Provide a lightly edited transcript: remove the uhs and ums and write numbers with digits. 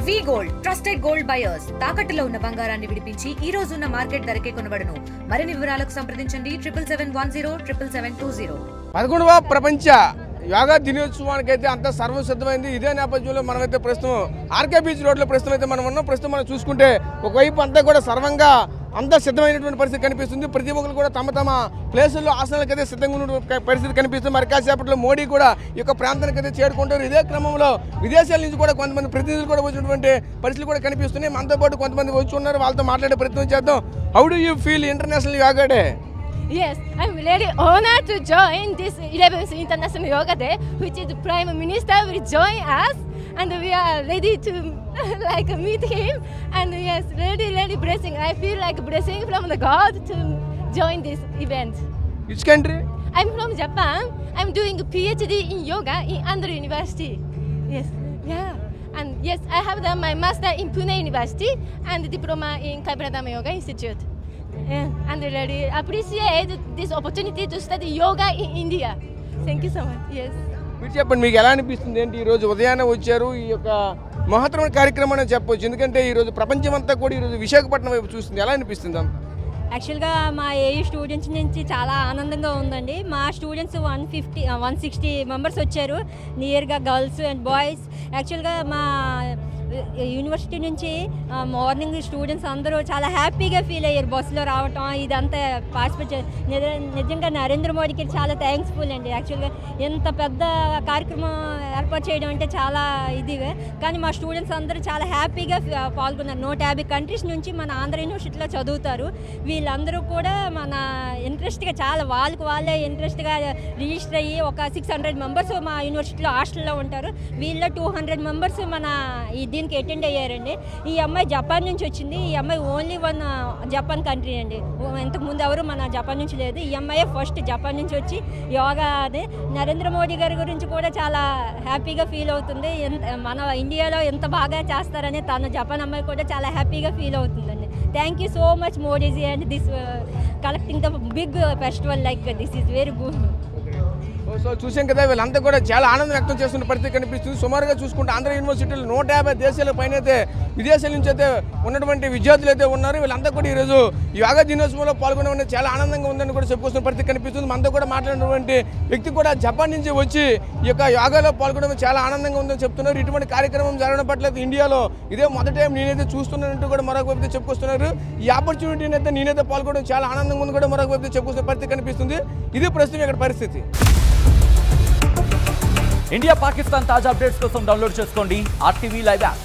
వి gold trusted gold buyers తాకట్టులో ఉన్న బంగారాన్ని విడిపించి ఈ రోజు ఉన్న మార్కెట్ ధరకే కొనబడును. మరిన్ని వివరాలకు సంప్రదించండి 77107720. 11వ ప్రపంచ యోగా దినోత్సవానికి అయితే అంతా సర్వసిద్ధమైంది. ఇదే నేపథ్యంలో మనమైతే ప్రస్తుతం ఆర్కే బీచ్ రోడ్లో ప్రస్తుతం అయితే మనం ఉన్నాం. ప్రస్తుతం మనం చూసుకుంటే ఒకవైపు అంతా కూడా సర్వంగా అంతా సిద్ధమైనటువంటి పరిస్థితి కనిపిస్తుంది. ప్రతి ఒక్కరు కూడా తమ తమ ప్లేసుల్లో ఆసనాలకు అయితే సిద్ధంగా ఉన్న పరిస్థితి కనిపిస్తుంది. మరి కాసేపట్లో మోడీ కూడా ఈ యొక్క ప్రాంతానికి అయితే చేరుకుంటారు. ఇదే క్రమంలో విదేశాల నుంచి కూడా కొంతమంది ప్రతినిధులు కూడా వచ్చినటువంటి పరిస్థితులు కూడా కనిపిస్తున్నాయి. మనతో పాటు కొంతమంది వచ్చి ఉన్నారు, వాళ్ళతో మాట్లాడే ప్రయత్నం చేద్దాం. How do you feel international yoga day? Yes, I'm very honored to join this 11th International Yoga Day, which is the Prime Minister will join us, and we are ready to meet him. And yes, really blessing. I feel like blessing from the God to join this event. Which country? I'm from Japan. I'm doing a PhD in yoga in Andhra University. Yes, yeah. And yes, I have done my master in Pune University and diploma in Kaibaradama Yoga Institute. Yeah, and really appreciate this opportunity to study yoga in India. Thank you so much. Yes. మీరు చెప్పండి, మీకు ఎలా అనిపిస్తుంది? ఏంటి ఈరోజు ఉదయాన్నే వచ్చారు, ఈ యొక్క మహత్తరమైన కార్యక్రమం అని చెప్పొచ్చు. ఎందుకంటే ఈరోజు ప్రపంచం అంతా కూడా ఈరోజు విశాఖపట్నం వైపు చూస్తుంది. ఎలా అనిపిస్తుంది అంత? యాక్చువల్గా మా ఏయూ స్టూడెంట్స్ నుంచి చాలా ఆనందంగా ఉందండి. మా స్టూడెంట్స్ 160 మెంబర్స్ వచ్చారు, నియర్గా గర్ల్స్ అండ్ బాయ్స్. యాక్చువల్గా మా యూనివర్సిటీ నుంచి మార్నింగ్ స్టూడెంట్స్ అందరూ చాలా హ్యాపీగా ఫీల్ అయ్యారు బస్సులో రావటం. ఇదంతా పార్టిసిపేట్ నిజంగా నరేంద్ర మోడీకి చాలా థ్యాంక్స్ఫుల్ అండి. యాక్చువల్గా ఎంత పెద్ద కార్యక్రమం ఏర్పాటు చేయడం అంటే చాలా ఇదిగా, కానీ మా స్టూడెంట్స్ అందరూ చాలా హ్యాపీగా పాల్గొన్నారు. 150 కంట్రీస్ నుంచి మన ఆంధ్ర యూనివర్సిటీలో చదువుతారు. వీళ్ళందరూ కూడా మన ఇంట్రెస్ట్గా చాలా వాళ్ళే ఇంట్రెస్ట్గా రిజిస్టర్ అయ్యి ఒక 600 మెంబర్స్ మా యూనివర్సిటీలో హాస్టల్లో ఉంటారు. వీళ్ళ 200 మెంబర్స్ మన దీనికి అటెండ్ అయ్యారండి. ఈ అమ్మాయి జపాన్ నుంచి వచ్చింది. ఈ అమ్మాయి ఓన్లీ వన్ జపాన్ కంట్రీ అండి. ఇంతకుముందు ఎవరు మన జపాన్ నుంచి లేదు. ఈ అమ్మాయి ఫస్ట్ జపాన్ నుంచి వచ్చి యోగా అదే నరేంద్ర మోడీ గారి గురించి కూడా చాలా హ్యాపీగా ఫీల్ అవుతుంది. మన ఇండియాలో ఎంత బాగా చేస్తారని తన జపాన్ అమ్మాయి కూడా చాలా హ్యాపీగా ఫీల్ అవుతుందండి. Thank you so much Modiji and this collecting the big festival like this is very good. So చూసాం కదా, వీళ్ళంతా కూడా చాలా ఆనందం వ్యక్తం చేస్తున్న పరిస్థితి కనిపిస్తుంది. సుమారుగా చూసుకుంటే ఆంధ్ర యూనివర్సిటీలో 150 దేశాల పైన అయితే విదేశాల నుంచి అయితే ఉన్నటువంటి విద్యార్థులు అయితే ఉన్నారు. వీళ్ళంతా కూడా ఈరోజు యోగా దినోత్సవంలో పాల్గొనడం చాలా ఆనందంగా ఉందని కూడా చెప్పుకొస్తున్న పరిస్థితి కనిపిస్తుంది. మనతో కూడా మాట్లాడినటువంటి వ్యక్తి కూడా జపాన్ నుంచి వచ్చి ఈ యొక్క యోగాలో పాల్గొనడం చాలా ఆనందంగా ఉందని చెప్తున్నారు. ఇటువంటి కార్యక్రమం జరగడం పట్ల ఇండియాలో ఇదే మొదటి టైం నేనైతే చూస్తున్నానంటూ కూడా మరొక వైపు చెప్పుకొస్తున్నారు. ఈ ఆపర్చునిటీని అయితే నేనైతే పాల్గొనడం చాలా ఆనందంగా ఉంది కూడా మరొక వైపు చెప్పుకొస్తున్న పరిస్థితి కనిపిస్తుంది. ఇది ప్రస్తుతం ఇక్కడ పరిస్థితి. ఇండియా పాకిస్తాన్ తాజా అప్డేట్స్ కోసం డౌన్లోడ్ చేసుకోండి RTV లైవ్ యాప్.